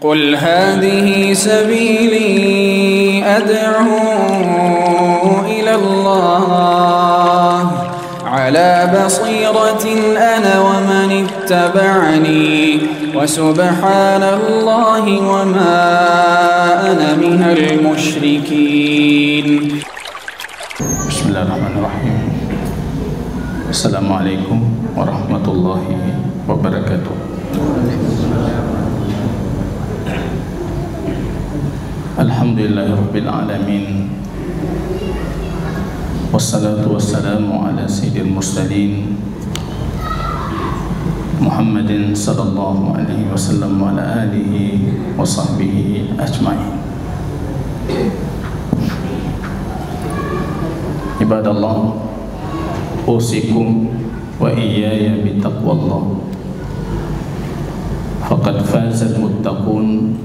قل هذه سبيلي أدعو إلى الله على بصيرة أنا ومن اتبعني وسبحان الله وما أنا من المشركين. بسم الله الرحمن الرحيم. السلام عليكم ورحمة الله وبركاته. Alhamdulillah Rabbil Alamin, wassalatu wassalamu ala sayyidil mursalin Muhammadin sallallahu alaihi wasallam wa ala alihi wa sahbihi ajma'in. Ibadallah, usikum wa iyaya bitaqwallah, faqad fazal muttaqun.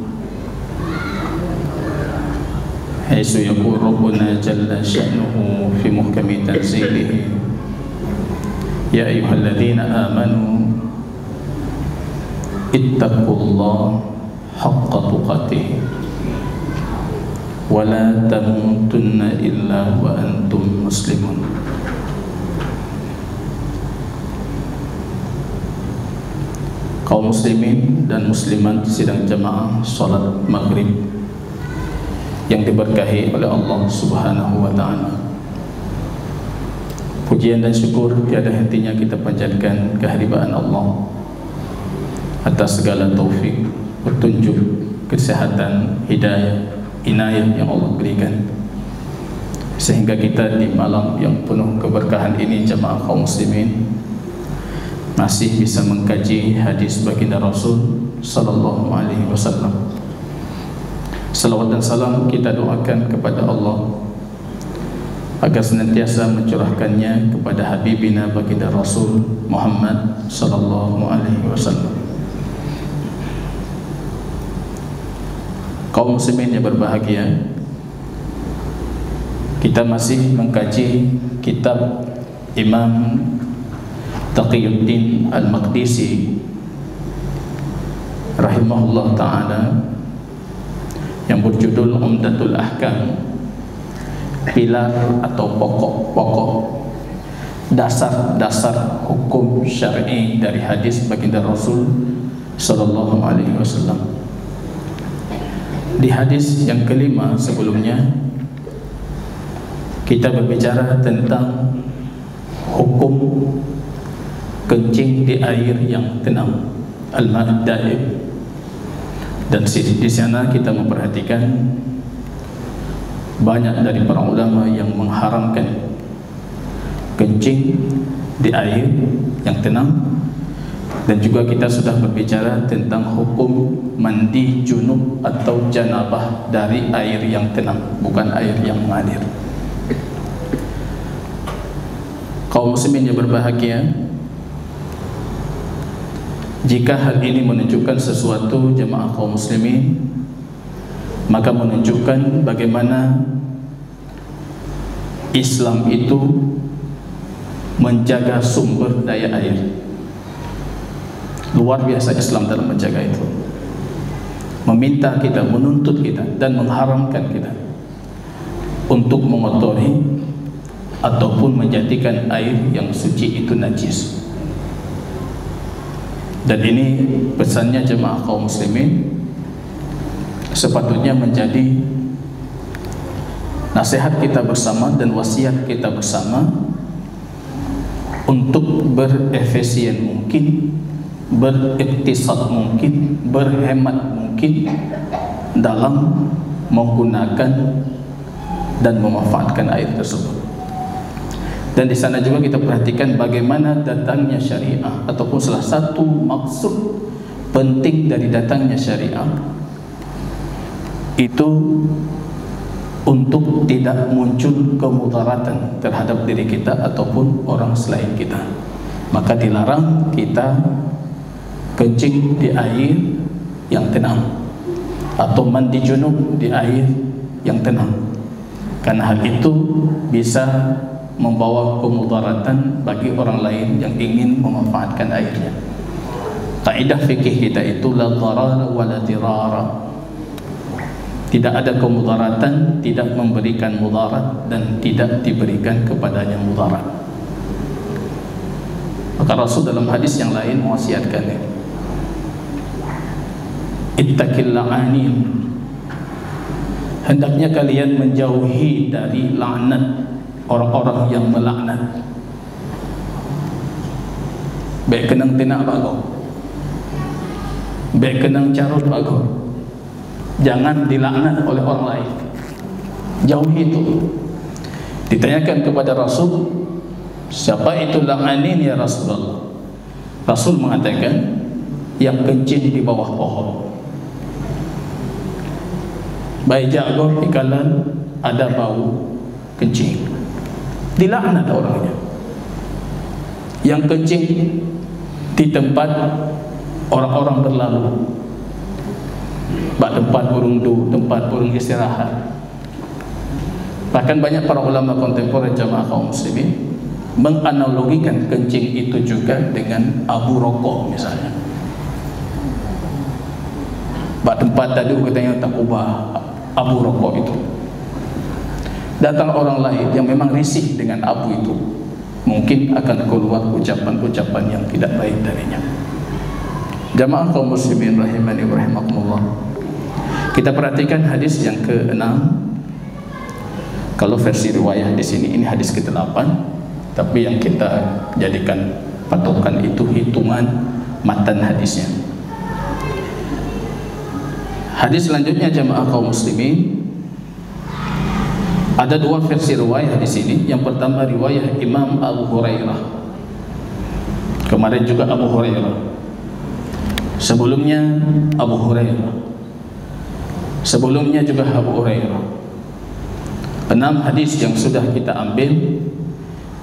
حيث يقول ربنا جل شأنه في محكم تنزيله: يا أيها الذين آمنوا اتقوا الله حق تقاته ولا تموتن إلا وأنتم مسلمون. Kaum muslimin dan muslimat sidang jamaah salat maghrib yang diberkahi oleh Allah Subhanahu wa ta'ala, pujian dan syukur tiada hentinya kita panjatkan kehadiran Allah atas segala taufik, petunjuk, kesehatan, hidayah, inayah yang Allah berikan, sehingga kita di malam yang penuh keberkahan ini, jamaah kaum muslimin, masih bisa mengkaji hadis baginda Rasul sallallahu alaihi wasallam. Salawat dan salam kita doakan kepada Allah agar senantiasa mencurahkannya kepada Habibina baginda Rasul Muhammad sallallahu alaihi wasallam. Kaum muslimin yang berbahagia, kita masih mengkaji kitab Imam Taqiyuddin Al-Maqdisi rahimahullah ta'ala yang berjudul Umdatul Ahkam, pilar atau pokok-pokok dasar-dasar hukum syar'i dari hadis baginda Rasul sallallahu alaihi wasallam. Di hadis yang kelima sebelumnya kita berbicara tentang hukum kencing di air yang tenang, al-ma' daim. Dan di sana kita memperhatikan banyak dari para ulama yang mengharamkan kencing di air yang tenang, dan juga kita sudah berbicara tentang hukum mandi junub atau janabah dari air yang tenang, bukan air yang mengalir. Kaum muslimin yang berbahagia, jika hal ini menunjukkan sesuatu, jemaah kaum muslimin, maka menunjukkan bagaimana Islam itu menjaga sumber daya air. Luar biasa Islam dalam menjaga itu, meminta kita, menuntut kita, dan mengharamkan kita untuk mengotori ataupun menjadikan air yang suci itu najis. Dan ini pesannya jemaah kaum muslimin sepatutnya menjadi nasihat kita bersama dan wasiat kita bersama untuk berefisien mungkin, beriktisad mungkin, berhemat mungkin dalam menggunakan dan memanfaatkan air tersebut. Dan di sana juga kita perhatikan bagaimana datangnya syariah, ataupun salah satu maksud penting dari datangnya syariah itu untuk tidak muncul kemudaratan terhadap diri kita ataupun orang selain kita. Maka dilarang kita kencing di air yang tenang atau mandi junub di air yang tenang, karena hal itu bisa membawa kemudaratan bagi orang lain yang ingin memanfaatkan airnya. Kaidah fikih kita itu la dharara wa la dirara. Tidak ada kemudaratan, tidak memberikan mudarat, dan tidak diberikan kepadanya mudarat. Maka Rasul dalam hadis yang lain mewasiatkan, ittaqil la'anin, hendaknya kalian menjauhi dari laknat orang-orang yang melaknat. Baik kenang tenak bago, baik kenang carut bago, jangan dilaknat oleh orang lain, jauhi itu. Ditanyakan kepada Rasul, siapa itu la'anin ya Rasulullah? Rasul mengatakan, yang kencing di bawah pohon. Baik jago ikalan ada bau kencing, dilaknat orangnya. Yang kencing di tempat orang-orang berlalu, tempat burung du, tempat burung istirahat. Bahkan banyak para ulama kontemporer jamaah kaum muslimin menganalogikan kencing itu juga dengan abu rokok misalnya. Tempat tadi katanya tak ubah abu rokok itu. Datang orang lain yang memang risih dengan abu itu, mungkin akan keluar ucapan-ucapan yang tidak baik darinya. Jamaah kaum muslimin rahimani wa rahimakumullah. Kita perhatikan hadis yang ke-6. Kalau versi riwayah di sini ini hadis ke-8, tapi yang kita jadikan patokan itu hitungan matan hadisnya. Hadis selanjutnya jamaah kaum muslimin, ada dua versi riwayah di sini. Yang pertama riwayah Imam Abu Hurairah. Kemarin juga Abu Hurairah. Sebelumnya Abu Hurairah. Sebelumnya juga Abu Hurairah. 6 hadis yang sudah kita ambil,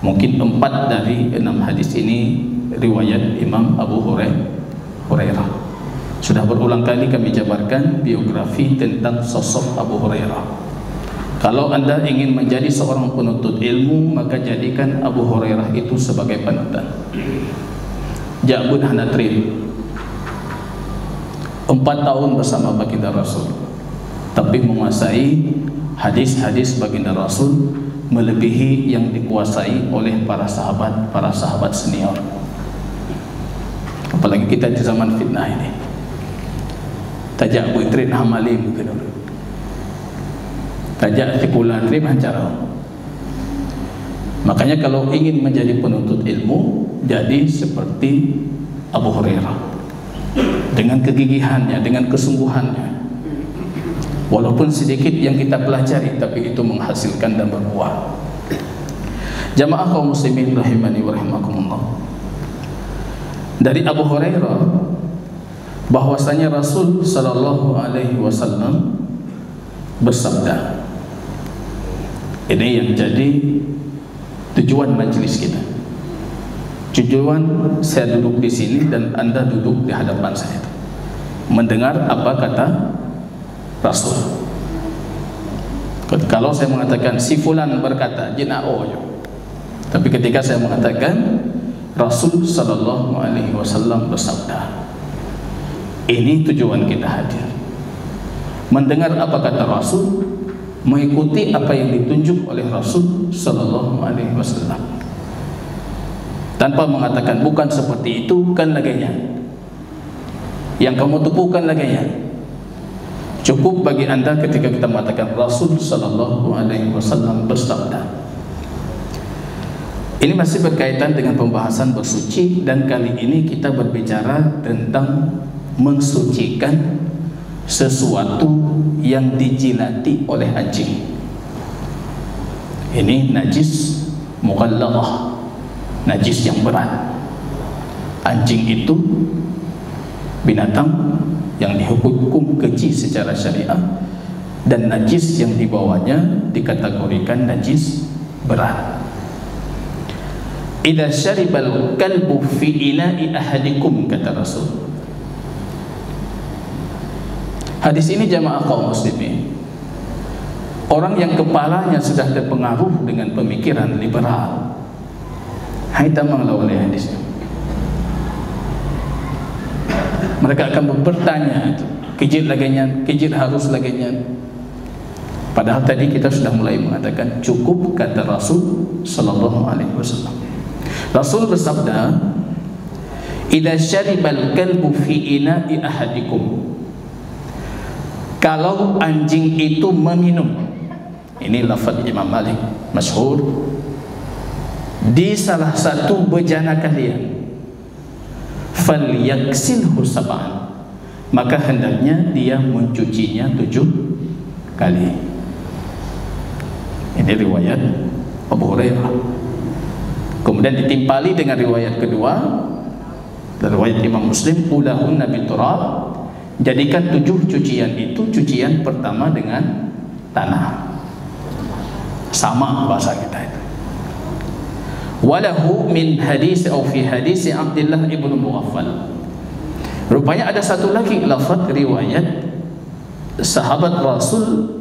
mungkin 4 dari 6 hadis ini riwayat Imam Abu Hurairah. Sudah berulang kali kami jabarkan biografi tentang sosok Abu Hurairah. Kalau anda ingin menjadi seorang penuntut ilmu, maka jadikan Abu Hurairah itu sebagai panutan. Ja'bun Hanatrin 4 tahun bersama baginda Rasul, tapi menguasai hadis-hadis baginda Rasul melebihi yang dikuasai oleh para sahabat senior. Apalagi kita di zaman fitnah ini. Tajak buitrin hamalim begitu. Tajak tikulan rim cara. Makanya kalau ingin menjadi penuntut ilmu, jadi seperti Abu Hurairah, dengan kegigihannya, dengan kesungguhannya. Walaupun sedikit yang kita pelajari, tapi itu menghasilkan dan berbuah. Jamaah kaum muslimin rahimani wa rahimakumullah. Dari Abu Hurairah bahwasanya Rasul sallallahu alaihi wasallam bersabda. Ini yang jadi tujuan majelis kita. Tujuan saya duduk di sini dan anda duduk di hadapan saya, mendengar apa kata Rasul. Kalau saya mengatakan si fulan berkata, jenao. Tapi ketika saya mengatakan Rasul sallallahu alaihi wasallam bersabda, ini tujuan kita hadir. Mendengar apa kata Rasul, mengikuti apa yang ditunjuk oleh Rasul sallallahu alaihi wasallam. Tanpa mengatakan bukan seperti itu, kan laganya. Yang kamu tupukan laganya. Cukup bagi anda ketika kita mengatakan Rasul sallallahu alaihi wasallam bersabda. Ini masih berkaitan dengan pembahasan bersuci, dan kali ini kita berbicara tentang mensucikan sesuatu yang dijilati oleh anjing. Ini najis mughalladhah, najis yang berat. Anjing itu binatang yang dihukum keji secara syariah, dan najis yang dibawanya dikategorikan najis berat. Idza syaribal kalbu fi ina'i ahadikum, kata Rasul. Hadis ini jamaah kaum muslimin, orang yang kepalanya sudah terpengaruh dengan pemikiran liberal, hai tamang lawan hadisnya. Mereka akan bertanya, kejit laginya, kejit harus laginya. Padahal tadi kita sudah mulai mengatakan cukup, kata Rasul sallallahu alaihi wasallam. Rasul bersabda, "Idza syaribal kalbu fi ina'i ahadikum." Kalau anjing itu meminum, ini lafaz Imam Malik masyhur, di salah satu bejana kalian, falyaksilhu sab'an, maka hendaknya dia mencucinya 7 kali. Ini riwayat Abu Hurairah. Kemudian ditimpali dengan riwayat kedua, riwayat Imam Muslim, ulahunna biturab, jadikan 7 cucian itu cucian pertama dengan tanah. Sama bahasa kita itu. Walahu min hadis atau fi hadis Abdullah ibnu Mughaffal. Rupanya ada satu lagi lafaz riwayat sahabat Rasul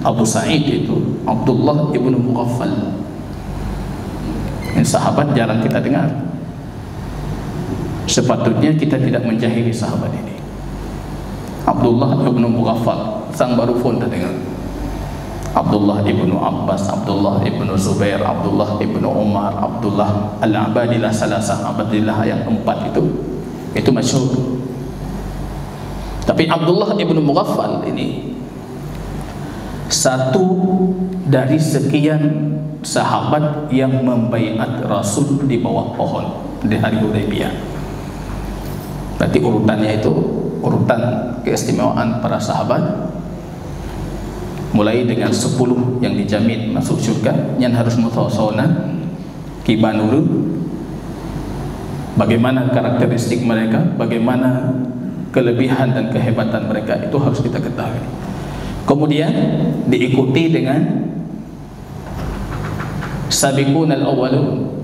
Abu Sa'id, itu Abdullah ibnu Mughaffal. Ini sahabat jarang kita dengar. Sepatutnya kita tidak menjahili sahabat ini. Abdullah ibnu Mughaffal, sang baru pun tak dengar. Abdullah ibnu Abbas, Abdullah ibnu Zubair, Abdullah ibnu Umar, Abdullah al-Abadilah salasah, Abadilah yang 4 itu masyhur. Tapi Abdullah ibnu Mughaffal ini satu dari sekian sahabat yang membaiat Rasul di bawah pohon di hari Hudaybiyah. Berarti urutannya itu urutan keistimewaan para sahabat, mulai dengan 10 yang dijamin masuk syurga, yang harus mutawassauna kibanuru, bagaimana karakteristik mereka, bagaimana kelebihan dan kehebatan mereka, itu harus kita ketahui. Kemudian diikuti dengan sabiqun al-awwalun,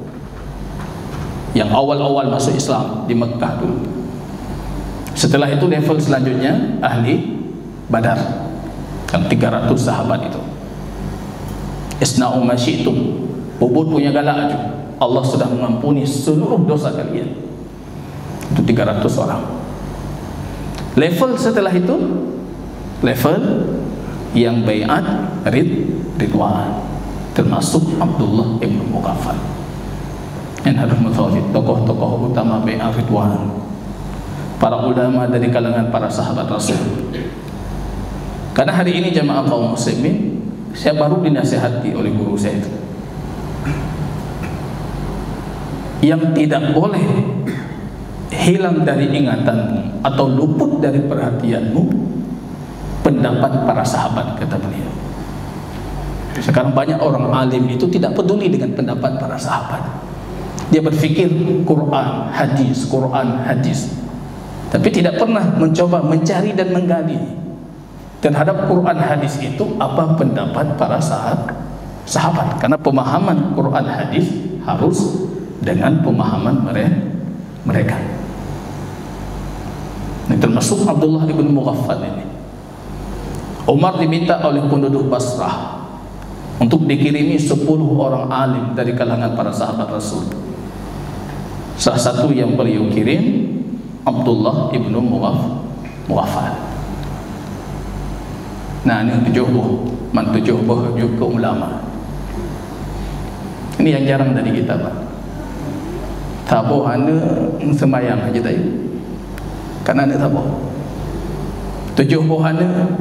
yang awal-awal masuk Islam di Mekah dulu. Setelah itu level selanjutnya ahli Badar, yang 300 sahabat itu. Isna'u ma syi'tum, bubut punya galak aja, Allah sudah mengampuni seluruh dosa kalian. Itu 300 orang. Level setelah itu level yang baiat ridwan, termasuk Abdullah ibn Mughaffal, yang harus mengetahui tokoh-tokoh utama baiat ridwan, para ulama dari kalangan para sahabat Rasul. Karena hari ini jamaah kaum muslimin, saya baru dinasihati oleh guru saya itu, yang tidak boleh hilang dari ingatanmu atau luput dari perhatianmu pendapat para sahabat, kata beliau. Sekarang banyak orang alim itu tidak peduli dengan pendapat para sahabat. Dia berfikir Quran, hadis, Quran, hadis, tapi tidak pernah mencoba mencari dan menggali terhadap Quran hadis itu apa pendapat para sahabat. Karena pemahaman Quran hadis harus dengan pemahaman mereka. Ini termasuk Abdullah ibn Mughaffal ini. Umar diminta oleh penduduk Basrah untuk dikirimi 10 orang alim dari kalangan para sahabat Rasul. Salah satu yang beliau kirim Abdullah ibn Mughaffal. Nah, ini tujuh ke ulama. Ini yang jarang dari kita, Pak. Taboh anda semayang aja tadi, karena anda taboh. 7 anda,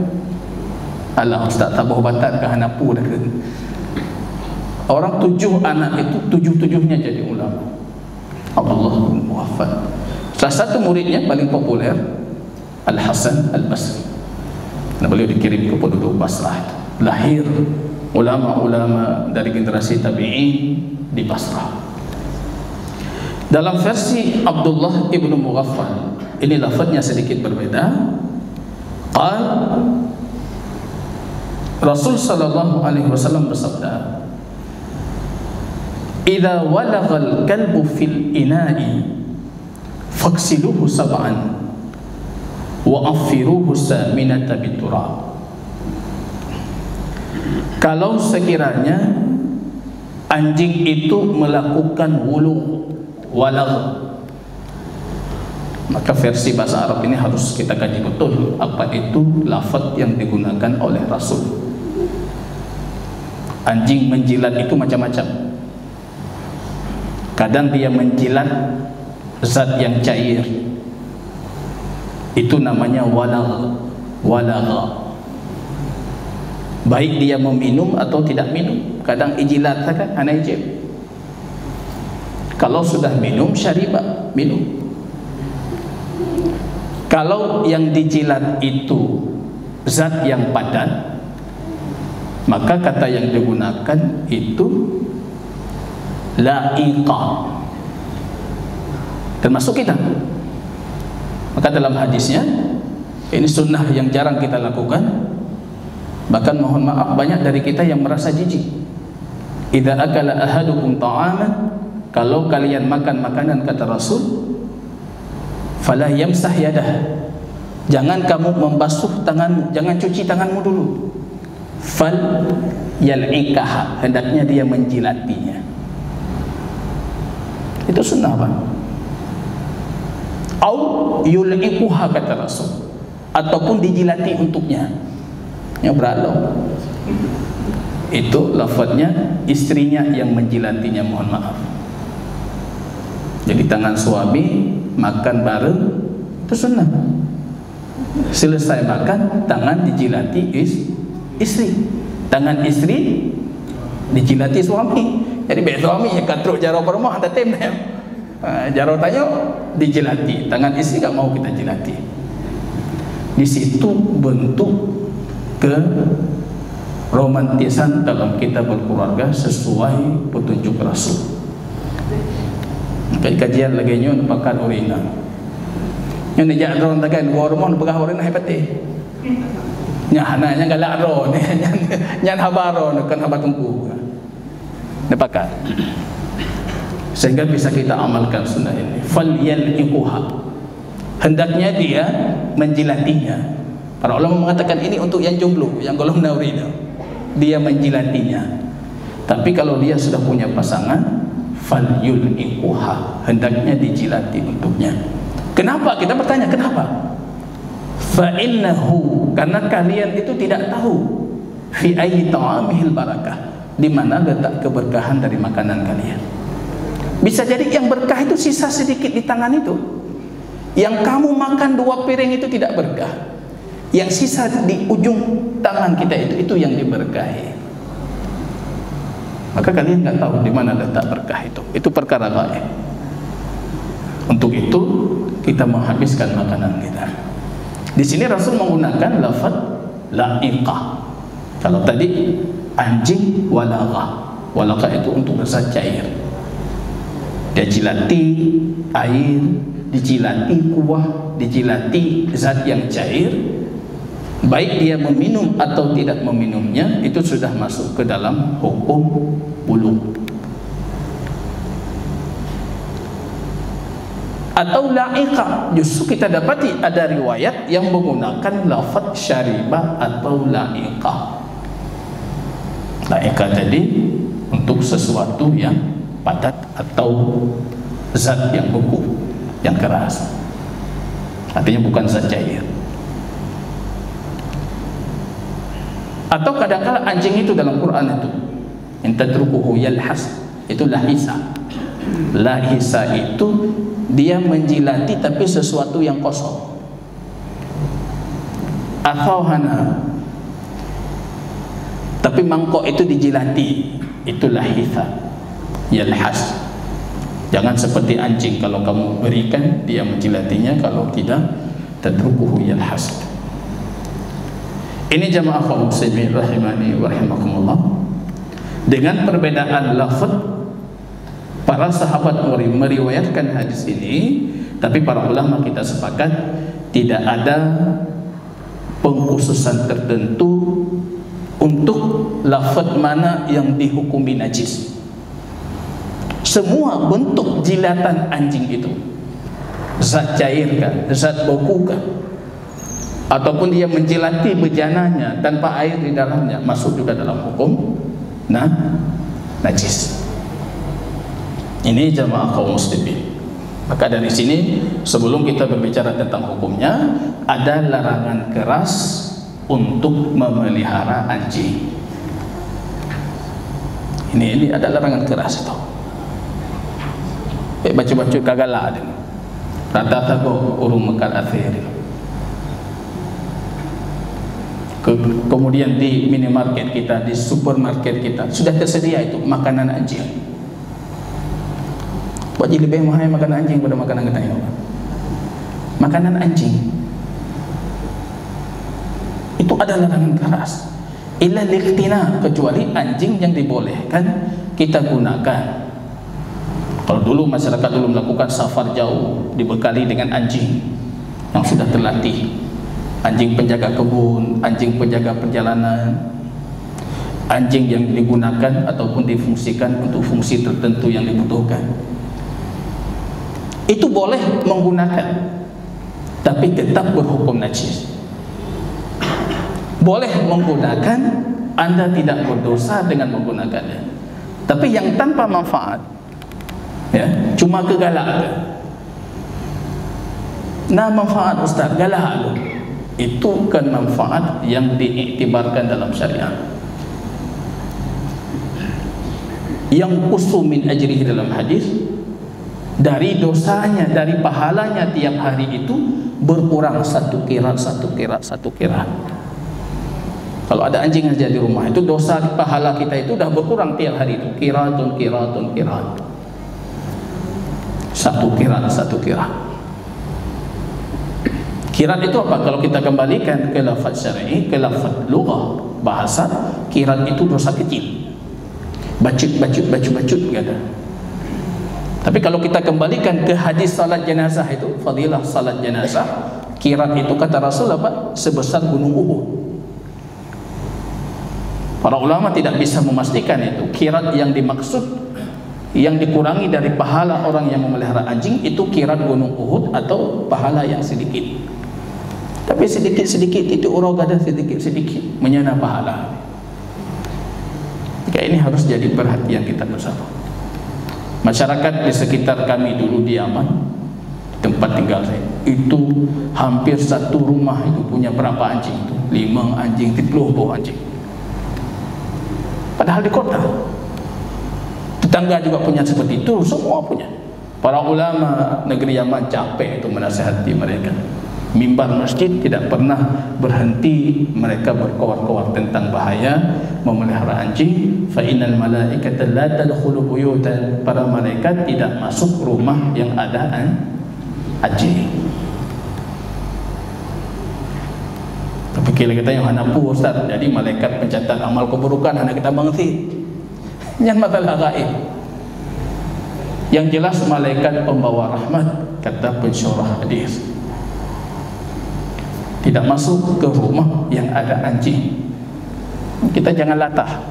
alah ustaz, taboh batat ke hanapu dah ke. Orang 7 anak itu 7-7-nya jadi ulama. Abdullah bin Mughaffal. Salah satu muridnya paling populer Al-Hasan Al-Basri. Nah, beliau dikirim ke penduduk Basrah. Lahir ulama-ulama dari generasi tabi'in di Basrah. Dalam versi Abdullah ibnu Mughaffal, ini lafaznya sedikit berbeda. Qal Rasul sallallahu alaihi wasallam bersabda, "Idza walaghal kalbu fil ina'i faghsiluhu sab'an wa afiruhu saminata biturab." Kalau sekiranya anjing itu melakukan wulu, walagh, Maka versi bahasa Arab ini harus kita kaji betul apa itu lafaz yang digunakan oleh Rasul. Anjing menjilat itu macam-macam. Kadang dia menjilat zat yang cair, itu namanya walagha. Baik dia meminum atau tidak minum. Kadang ijilat kan ana ijib. Kalau sudah minum syariba, minum. Kalau yang dijilat itu zat yang padat, maka kata yang digunakan itu la'iqa, termasuk kita. Maka dalam hadisnya, ini sunnah yang jarang kita lakukan. Bahkan mohon maaf, banyak dari kita yang merasa jijik. Idza akala ahadukum ta'aman, kalau kalian makan makanan, kata Rasul, fala yamsah yadah, jangan kamu membasuh tanganmu, jangan cuci tanganmu dulu. Fal yal'ikaha, hendaknya dia menjilatinya. Itu sunnah, Pak. Au yul'ikuha, kata Rasul, ataupun dijilati untuknya. Yang beralok itu lafadznya istrinya yang menjilatinya, mohon maaf. Jadi tangan suami makan bareng itu sunnah. Selesai makan, tangan dijilati istri, tangan istri dijilati suami. Jadi biar suami yang katruk jaro permah ada tem jaro tanya dijilati, tangan istri tak mau kita jilati. Di situ bentuk keromantisan dalam kita berkeluarga sesuai petunjuk Rasul. Kajian lagi nyon pakan urina. Yang dijak drone takan hormon pegah urina hepati. Nya hananya galak ro ne nyan habaro kan habat tungku. Ne pakan. Sehingga bisa kita amalkan sunnah ini. Falyal'iquha, hendaknya dia menjilatinya. Para ulama mengatakan ini untuk yang jomblo, yang golongan urina, dia menjilatinya. Tapi kalau dia sudah punya pasangan, falyul'iquha, hendaknya dijilati untuknya. Kenapa? Kita bertanya kenapa? Fa innahu, karena kalian itu tidak tahu fi ayyi ta'amihil barakah, di mana letak keberkahan dari makanan kalian. Bisa jadi yang berkah itu sisa sedikit di tangan itu. Yang kamu makan 2 piring itu tidak berkah. Yang sisa di ujung tangan kita itu yang diberkahi. Maka kalian nggak tahu di mana letak berkah itu. Itu perkara gaib. Untuk itu kita menghabiskan makanan kita. Di sini Rasul menggunakan lafaz la'iqah. Kalau tadi anjing walagha. Walagha itu untuk rasa cair. Dia jilati air, dijilati kuah, dijilati zat yang cair. Baik dia meminum atau tidak meminumnya, itu sudah masuk ke dalam hukum bulugh. Atau la'iqah, justru kita dapati ada riwayat yang menggunakan lafaz syaribah atau la'iqah. La'iqah tadi untuk sesuatu yang padat atau zat yang beku, yang keras. Artinya bukan zat cair. Atau kadang-kala anjing itu dalam Quran itu intadrukuhu yalhas, itu lahisa. Lahisa itu dia menjilati tapi sesuatu yang kosong. Atau hana, tapi mangkok itu dijilati, itu lahisa, yalhas. Jangan seperti anjing, kalau kamu berikan dia menjilatinya, kalau tidak tadrukuhu yalhas. Ini jamaah kaum muslimin rahimani wa rahimakumullah. Dengan perbedaan lafaz, para sahabat meriwayatkan hadis ini, tapi para ulama kita sepakat tidak ada pengkhususan tertentu untuk lafaz mana yang dihukumi najis. Semua bentuk jilatan anjing itu, zat cair kan, zat beku kan, ataupun dia menjilati bejananya tanpa air di dalamnya, masuk juga dalam hukum najis. Ini jamaah kaum muslimin. Maka dari sini, sebelum kita berbicara tentang hukumnya, ada larangan keras untuk memelihara anjing. Ini ada larangan keras itu. Baca-baca kagala dia. Rata-rata urung mekal akhir. Kemudian di minimarket kita, di supermarket kita sudah tersedia itu makanan anjing. Buat lebih mahal makanan anjing pada makanan kita. Makanan anjing itu ada larangan keras. Illa liqtina, kecuali anjing yang dibolehkan kita gunakan. Kalau dulu masyarakat dulu melakukan safar jauh, dibekali dengan anjing yang sudah terlatih, anjing penjaga kebun, anjing penjaga perjalanan, anjing yang digunakan ataupun difungsikan untuk fungsi tertentu yang dibutuhkan. Itu boleh menggunakan, tapi tetap berhukum najis. Boleh menggunakan, Anda tidak berdosa dengan menggunakannya. Tapi yang tanpa manfaat, ya, cuma kegalak. Nah, manfaat Ustaz, galak itu kan manfaat yang diiktibarkan dalam syariat. Yang usul min ajrihi dalam hadis, dari dosanya, dari pahalanya tiap hari itu berkurang satu kirat. Kalau ada anjing aja di rumah, itu dosa pahala kita itu dah berkurang tiap hari itu. Kiratun. Satu kirat. Kirat itu apa? Kalau kita kembalikan ke lafaz syar'i, ke lafaz lughah bahasa, kirat itu dosa kecil. Bacut kata. Tapi kalau kita kembalikan ke hadis salat jenazah itu, fadilah salat jenazah, kirat itu kata Rasul apa? Sebesar gunung Uhud. Para ulama tidak bisa memastikan itu kirat yang dimaksud, yang dikurangi dari pahala orang yang memelihara anjing itu kirat gunung Uhud atau pahala yang sedikit. Tapi sedikit itu orang ada sedikit menyana pahala. Jika ini harus jadi perhatian kita bersama. Masyarakat di sekitar kami dulu di Yaman, tempat tinggal saya, itu hampir satu rumah itu punya berapa anjing itu? 5 anjing, 30 anjing. Padahal di kota, tetangga juga punya seperti itu, semua punya. Para ulama negeri Yaman capek itu menasihati mereka. Mimbar masjid tidak pernah berhenti mereka berkoar-koar tentang bahaya memelihara anjing. Fa innal malaikata la tadkhulu buyutan, para malaikat tidak masuk rumah yang ada anjing. Tapi kalau kita yang hanapu Ustaz, jadi malaikat pencatat amal keburukan hanya kita mengerti. Yang masalah gaib. Yang jelas malaikat pembawa rahmat, kata pensyarah hadis, tidak masuk ke rumah yang ada anjing. Kita jangan latah.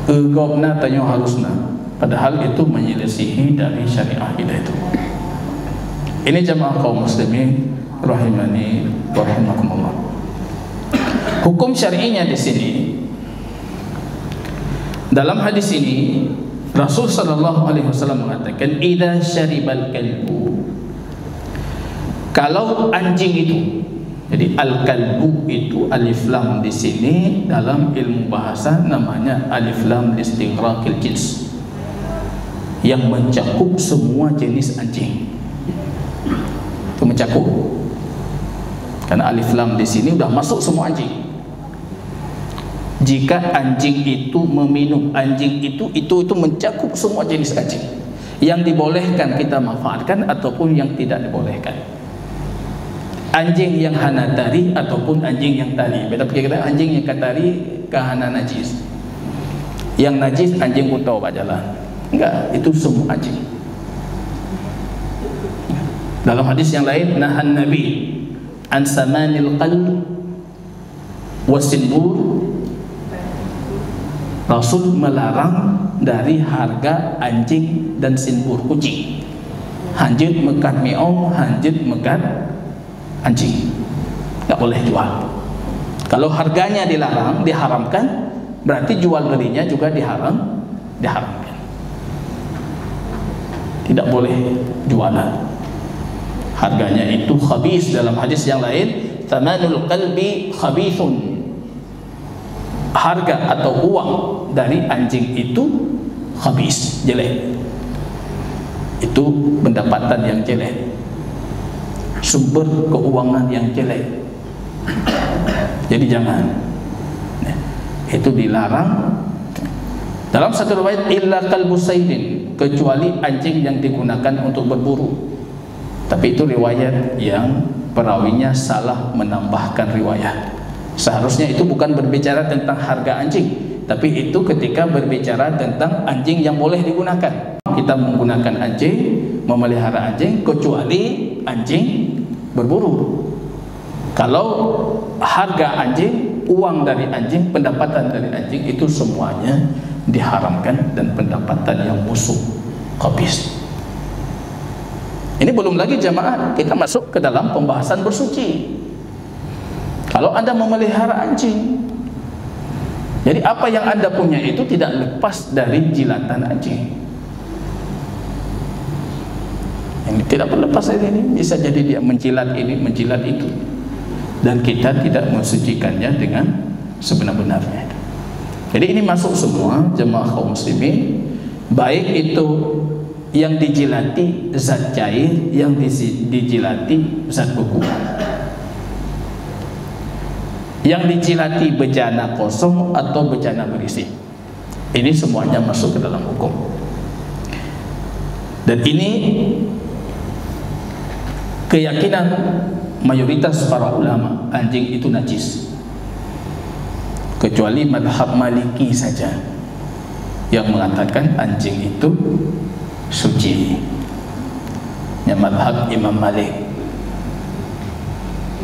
Gobna tanyo halusna, padahal itu menyelisihi dari syariah kita itu. Ini jamaah kaum muslimin rahimani wa rahimakumullah. Hukum syar'inya di sini, dalam hadis ini Rasul sallallahu alaihi wasallam mengatakan, idza syaribal kalbu, kalau anjing itu, jadi al-kalbu itu alif lam di sini dalam ilmu bahasa namanya alif lam listighraqil jins, yang mencakup semua jenis anjing. Itu mencakup. Karena alif lam di sini sudah masuk semua anjing. Jika anjing itu meminum, anjing itu mencakup semua jenis anjing. Yang dibolehkan kita manfaatkan ataupun yang tidak dibolehkan. Anjing yang hana tari ataupun anjing yang tari. Beda kita anjing yang katari ke hana najis. Yang najis anjing utau bajalan. Enggak, itu semua anjing. Dalam hadis yang lain, nahan Nabi an samanil qalb wasinbur, Rasul melarang dari harga anjing dan sinbur, kucing. Hanjit mekat meong, hanjit mekat anjing, nggak boleh jual. Kalau harganya dilarang, diharamkan, berarti jual belinya juga diharamkan. tidak boleh jualan. Harganya itu khabis. Dalam hadis yang lain, thamanul qalbi khabithun, harga atau uang dari anjing itu khabis, jelek. Itu pendapatan yang jelek, sumber keuangan yang jelek. Jadi jangan, itu dilarang. Dalam satu riwayat, illa kalbu saydin, kecuali anjing yang digunakan untuk berburu. Tapi itu riwayat yang perawinya salah menambahkan riwayat. Seharusnya itu bukan berbicara tentang harga anjing, tapi itu ketika berbicara tentang anjing yang boleh digunakan. Kita menggunakan anjing, memelihara anjing, kecuali anjing berburu. Kalau harga anjing, uang dari anjing, pendapatan dari anjing, itu semuanya diharamkan dan pendapatan yang busuk, khabis. Ini belum lagi jamaah, kita masuk ke dalam pembahasan bersuci. Kalau Anda memelihara anjing, jadi apa yang Anda punya itu tidak lepas dari jilatan anjing. Ini tidak berlepas dari ini. Bisa jadi dia menjilat ini, menjilat itu, dan kita tidak mensucikannya dengan sebenar-benarnya. Jadi ini masuk semua jemaah kaum muslimin, baik itu yang dijilati zat cair, yang dijilati zat beku, yang dijilati bejana kosong atau bejana berisi. Ini semuanya masuk ke dalam hukum. Dan ini keyakinan mayoritas para ulama, anjing itu najis, kecuali madhab Maliki saja yang mengatakan anjing itu suci. Yang madhab Imam Malik.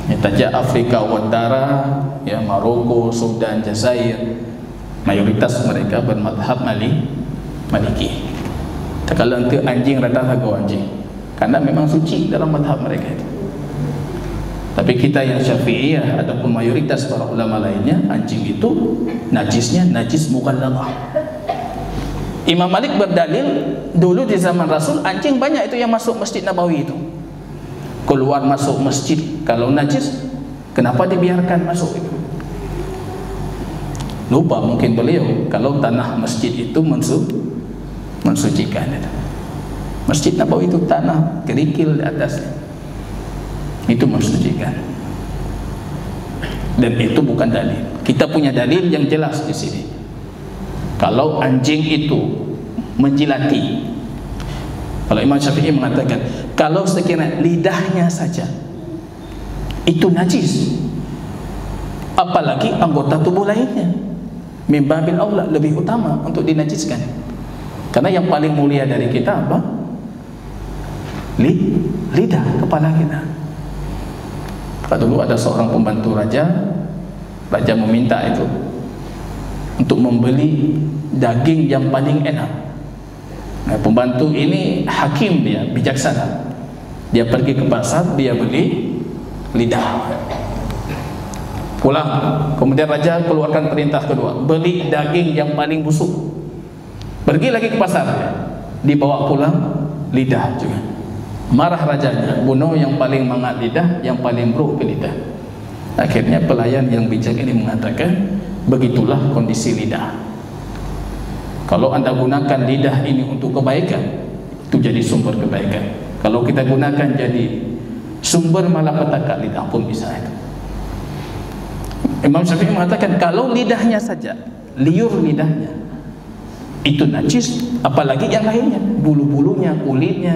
Tajak Afrika Utara, ya, Maroko, Sudan, Jazair, mayoritas mereka bermadhab Maliki. Kalau untuk anjing rata lagu anjing, karena memang suci dalam madhab mereka itu. Tapi kita yang Syafi'iyah ataupun mayoritas para ulama lainnya, anjing itu najisnya najis mughalladhah. Imam Malik berdalil, dulu di zaman Rasul anjing banyak itu yang masuk Masjid Nabawi itu, keluar masuk masjid. Kalau najis, kenapa dibiarkan masuk itu? Lupa mungkin beliau kalau tanah masjid itu mensucikan itu. Masjid Nabawi itu tanah kerikil di atasnya, itu mensucikan. Dan itu bukan dalil. Kita punya dalil yang jelas di sini. Kalau anjing itu menjilati, kalau Imam Syafi'i mengatakan kalau sekiranya lidahnya saja itu najis, apalagi anggota tubuh lainnya, mimbabil aula, lebih utama untuk dinajiskan. Karena yang paling mulia dari kita apa? Lidah, kepala kita. Kalau dulu ada seorang pembantu raja meminta itu untuk membeli daging yang paling enak. Nah, pembantu ini hakim, dia bijaksana. Dia pergi ke pasar, dia beli lidah. Pulang, kemudian raja keluarkan perintah kedua, beli daging yang paling busuk. Pergi lagi ke pasar, dibawa pulang lidah juga. Marah rajanya, bunuh yang paling mangat lidah, yang paling buruk ke lidah. Akhirnya pelayan yang bijak ini mengatakan, begitulah kondisi lidah. Kalau Anda gunakan lidah ini untuk kebaikan, itu jadi sumber kebaikan. Kalau kita gunakan jadi sumber malapetaka, lidah pun bisa itu. Imam Syafi'i mengatakan kalau lidahnya saja, liur lidahnya itu najis, apalagi yang lainnya, bulu-bulunya, kulitnya,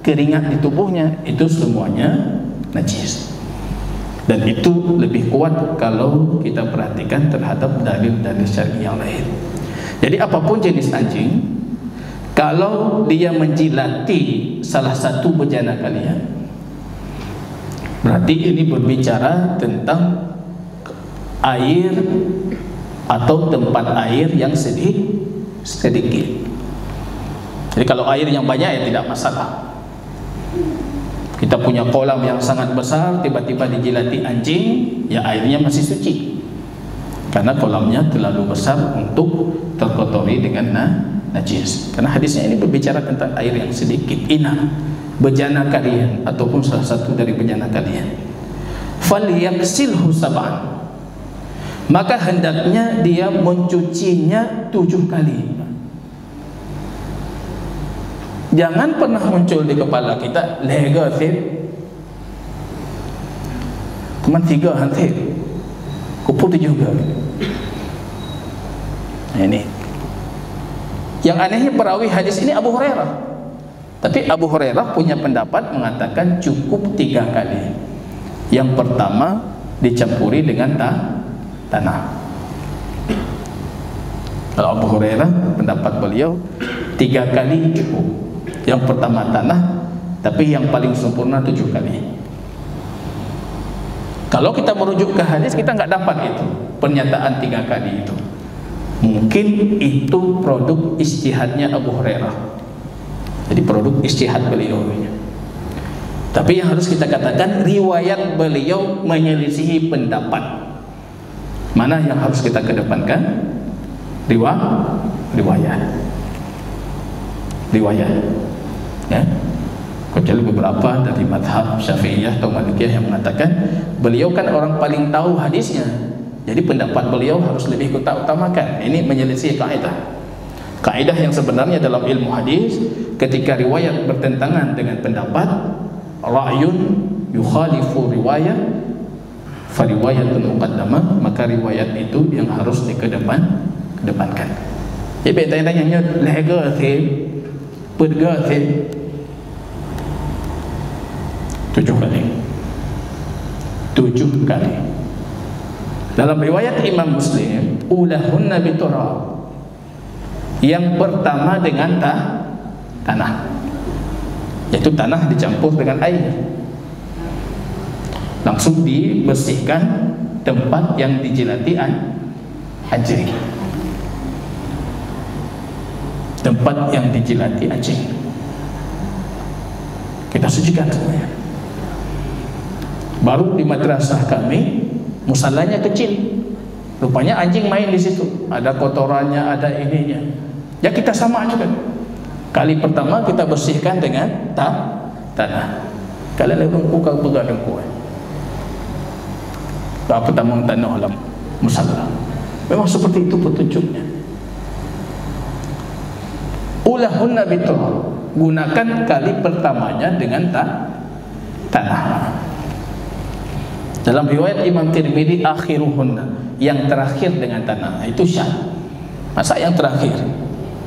keringat di tubuhnya, itu semuanya najis. Dan itu lebih kuat kalau kita perhatikan terhadap dalil-dalil syar'i yang lain. Jadi apapun jenis anjing, kalau dia menjilati salah satu bejana kalian, berarti ini berbicara tentang air atau tempat air yang sedikit. Jadi kalau air yang banyak ya tidak masalah. Kita punya kolam yang sangat besar, tiba-tiba dijilati anjing, ya airnya masih suci, karena kolamnya terlalu besar untuk terkotori dengan najis. Karena hadisnya ini berbicara tentang air yang sedikit. Ina, bejana kalian ataupun salah satu dari bejana kalian. Falyaksilhu sab'an, maka hendaknya dia mencucinya 7 kali. Jangan pernah muncul di kepala kita lega thib, cuma 3 hanthib, kupu 7 juga. Nah, ini yang anehnya perawi hadis ini Abu Hurairah. Tapi Abu Hurairah punya pendapat mengatakan cukup 3 kali. Yang pertama dicampuri dengan tanah. Kalau Abu Hurairah, pendapat beliau 3 kali cukup. Yang pertama tanah, tapi yang paling sempurna 7 kali. Kalau kita merujuk ke hadis, kita nggak dapat itu pernyataan 3 kali itu. Mungkin itu produk ijtihadnya Abu Hurairah. Jadi produk ijtihad beliau. Tapi yang harus kita katakan, riwayat beliau menyelisihi pendapat. Mana yang harus kita kedepankan? Riwayat. Ya. Kecuali beberapa dari madhab Syafi'iyah atau Malikiyah yang mengatakan beliau kan orang paling tahu hadisnya, jadi pendapat beliau harus lebih kita utamakan. Ini menyelisih kaidah yang sebenarnya dalam ilmu hadis. Ketika riwayat bertentangan dengan pendapat, ra'yun yukhalifu riwayat, fa riwayatun muqaddamah, maka riwayat itu yang harus kedepankan. Jadi bertanya-tanya lega thib, perga thib 7 kali. 7 kali. Dalam riwayat Imam Muslim, ulahunna biturab, yang pertama dengan tanah, yaitu tanah dicampur dengan air, langsung dibersihkan tempat yang dijilati anjing. Tempat yang dijilati anjing kita sucikan semuanya. Baru di madrasah kami musallanya kecil, rupanya anjing main di situ, ada kotorannya, ada ininya. Ya kita sama juga. Kali pertama kita bersihkan dengan tanah. Kalian lagi buka dengku. Apa tamang tanah dalam musalla. Memang seperti itu petunjuknya. Ulahunna biturab, gunakan kali pertamanya dengan tanah. Dalam riwayat Imam Tirmidzi, akhiruhunna, yang terakhir dengan tanah. Itu syad. Masa yang terakhir?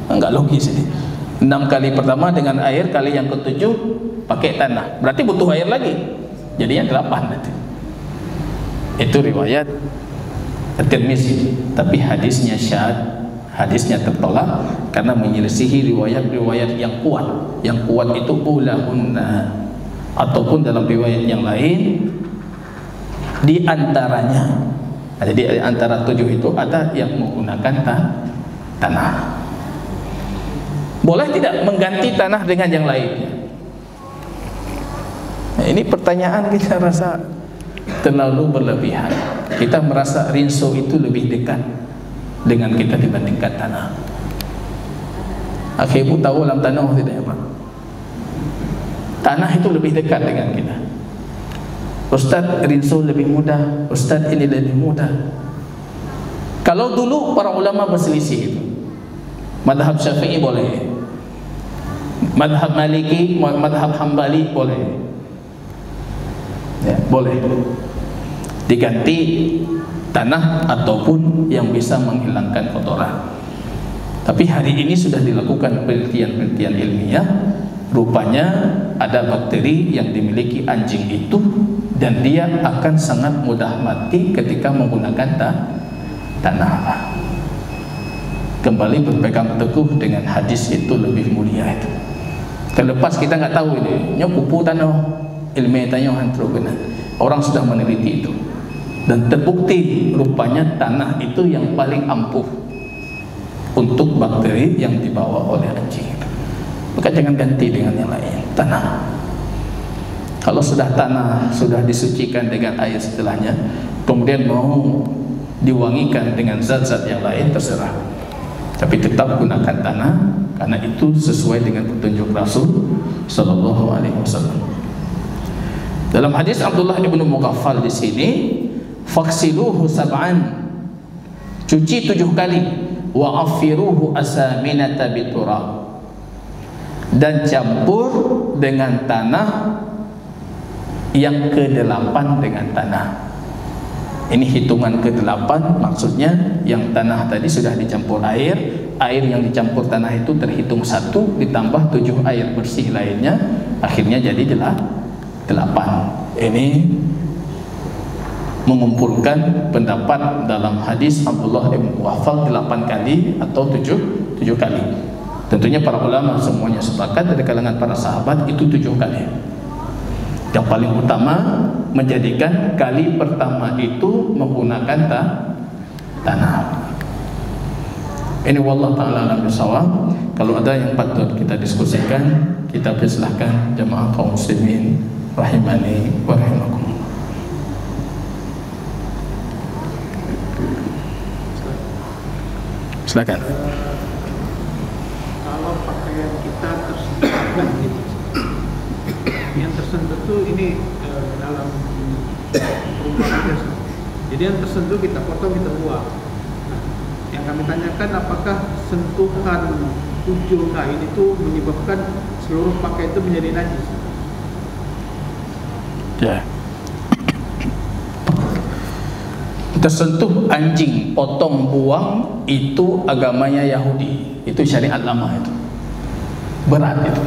Enggak logis ini. 6 kali pertama dengan air, kali yang ke-7 pakai tanah. Berarti butuh air lagi. Jadinya 8 nanti. Itu riwayat Tirmidzi, tapi hadisnya syad, hadisnya tertolak karena menyelisihi riwayat-riwayat yang kuat. Yang kuat itu ulahunna, ataupun dalam riwayat yang lain di antaranya. Jadi antara 7 itu ada yang menggunakan tanah. Boleh tidak mengganti tanah dengan yang lainnya? Nah, ini pertanyaan kita rasa terlalu berlebihan. Kita merasa rinso itu lebih dekat dengan kita dibandingkan tanah. Ibu tahu dalam tanah tidak ya Pak? Tanah itu lebih dekat dengan kita. Ustaz, rinso lebih mudah, Ustaz ini lebih mudah. Kalau dulu para ulama berselisih itu, madhab Syafi'i boleh, madhab Maliki, madhab Hambali boleh, ya, boleh diganti tanah ataupun yang bisa menghilangkan kotoran. Tapi hari ini sudah dilakukan penelitian-penelitian ilmiah, rupanya ada bakteri yang dimiliki anjing itu, dan dia akan sangat mudah mati ketika menggunakan tanah. Kembali berpegang teguh dengan hadis itu lebih mulia itu. Terlepas kita nggak tahu ini, nyokupu tanah ilmiah tanah hantro benar. Orang sudah meneliti itu dan terbukti rupanya tanah itu yang paling ampuh untuk bakteri yang dibawa oleh anjing. Maka jangan ganti dengan yang lain, tanah. Kalau sudah tanah, sudah disucikan dengan air setelahnya, kemudian mau diwangikan dengan zat-zat yang lain, terserah. tapi tetap gunakan tanah karena itu sesuai dengan petunjuk Rasul sallallahu alaihi wasallam. Dalam hadis Abdullah ibnu Mughaffal di sini, faksiluhu sab'an, cuci 7 kali, wa afiruhu asaminata biturab, dan campur dengan tanah yang ke-8 dengan tanah. Ini hitungan ke-8, maksudnya yang tanah tadi sudah dicampur air, air yang dicampur tanah itu terhitung 1 ditambah 7 air bersih lainnya, akhirnya jadi 8. Ini mengumpulkan pendapat dalam hadis Abdullah bin Mughaffal 8 kali atau 7 kali. Tentunya para ulama semuanya sepakat dari kalangan para sahabat itu 7 kali. Yang paling utama menjadikan kali pertama itu menggunakan tanah. Ini wallahu ta'ala alam bisawab. Kalau ada yang patut kita diskusikan, kita persilahkan jemaah kaum muslimin rahimani wa rahimakumullah. Silakan. Kalau pakaian kita tersentuh, yang tersentuh itu ini dalam perumpamaan. Jadi yang tersentuh kita potong, kita buang. Nah, yang kami tanyakan, apakah sentuhan ujung kain itu menyebabkan seluruh pakaian itu menjadi najis? Ya. Tersentuh anjing, potong, buang, itu agamanya Yahudi, itu syariat lama, itu berat itu.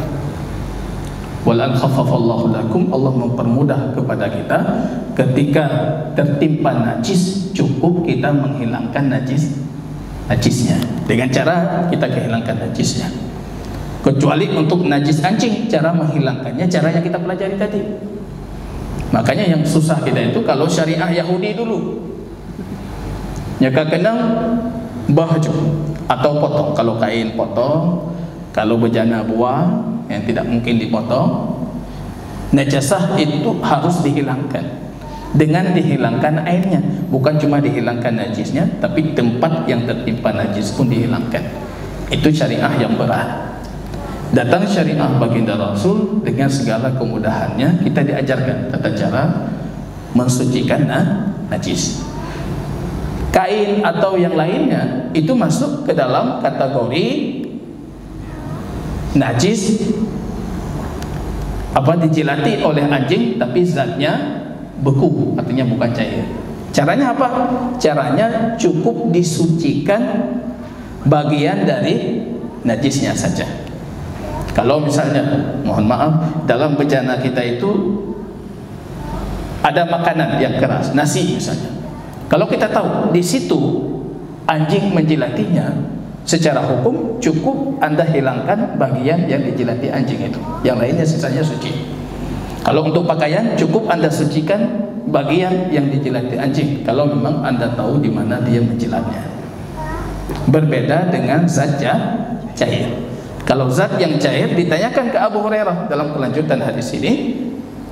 Walan khaffafallahu lakum, Allah mempermudah kepada kita ketika tertimpa najis, cukup kita menghilangkan najisnya dengan cara kita menghilangkan najisnya. Kecuali untuk najis anjing, cara menghilangkannya caranya kita pelajari tadi. Makanya yang susah kita itu kalau syariah Yahudi dulu, nyaka kena baju atau potong. Kalau kain potong, kalau bejana buang yang tidak mungkin dipotong. Najasah itu harus dihilangkan. Dengan dihilangkan airnya, bukan cuma dihilangkan najisnya, tapi tempat yang tertimpa najis pun dihilangkan. Itu syariah yang berat. Datang syariah baginda Rasul dengan segala kemudahannya, kita diajarkan tata cara mensucikan najis. Kain atau yang lainnya itu masuk ke dalam kategori najis, dijilati oleh anjing tapi zatnya beku, artinya bukan cair. Caranya apa? Caranya cukup disucikan bagian dari najisnya saja. Kalau misalnya, mohon maaf, dalam bejana kita itu ada makanan yang keras, nasi misalnya. Kalau kita tahu di situ anjing menjilatinya, secara hukum cukup Anda hilangkan bagian yang dijilati anjing itu, yang lainnya sisanya suci. Kalau untuk pakaian cukup Anda sucikan bagian yang dijilati anjing, kalau memang Anda tahu di mana dia menjilatnya. Berbeda dengan zat cair. Kalau zat yang cair, ditanyakan ke Abu Hurairah dalam kelanjutan hadis ini,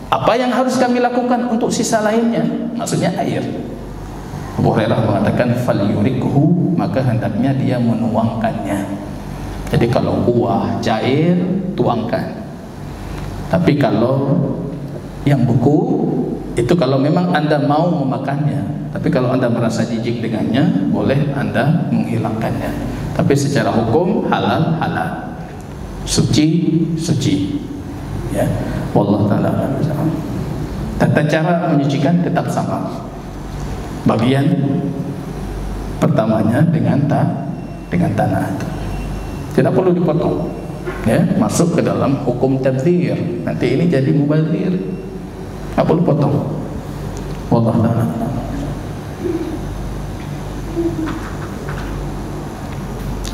apa yang harus kami lakukan untuk sisa lainnya? Maksudnya air. Abu Hurairah mengatakan falyurikhu, maka hendaknya dia menuangkannya. Jadi kalau kuah cair, tuangkan. Tapi kalau yang beku, itu kalau memang Anda mau memakannya. Tapi kalau Anda merasa jijik dengannya, boleh Anda menghilangkannya. Tapi secara hukum halal, suci. Ya, wallahu ta'ala. Tata cara menyucikan tetap sama. Bagian pertamanya dengan tanah, tidak perlu dipotong, ya, masuk ke dalam hukum tabdzir. Nanti ini jadi mubadzir, tidak perlu potong. Wallahu ta'ala.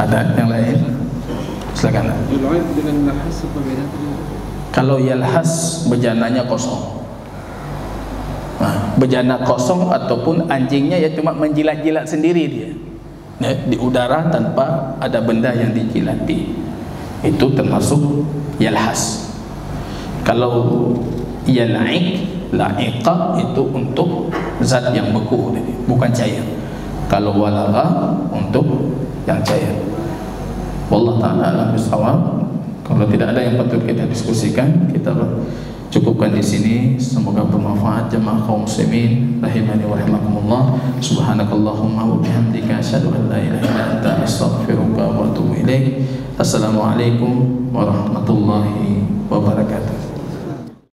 Ada yang lain? Silakan. Kalau yalhas, bejananya kosong. Bejana kosong ataupun anjingnya ya cuma menjilat-jilat sendiri dia, ya, di udara tanpa ada benda yang dijilati, itu termasuk yalhas. Kalau la'iqa itu untuk zat yang beku, bukan cair. Kalau walagha untuk yang cair. Wallahu ta'ala a'lam bishawab. Kalau tidak ada yang patut kita diskusikan, kita cukupkan di sini. Semoga bermanfaat jemaah kaum muslimin rahimani wa rahimakumullah. Subhanakallahumma wa bihamdika asyhadu an la ilaha illa anta astaghfiruka wa atubu ilaik. Assalamualaikum warahmatullahi wabarakatuh.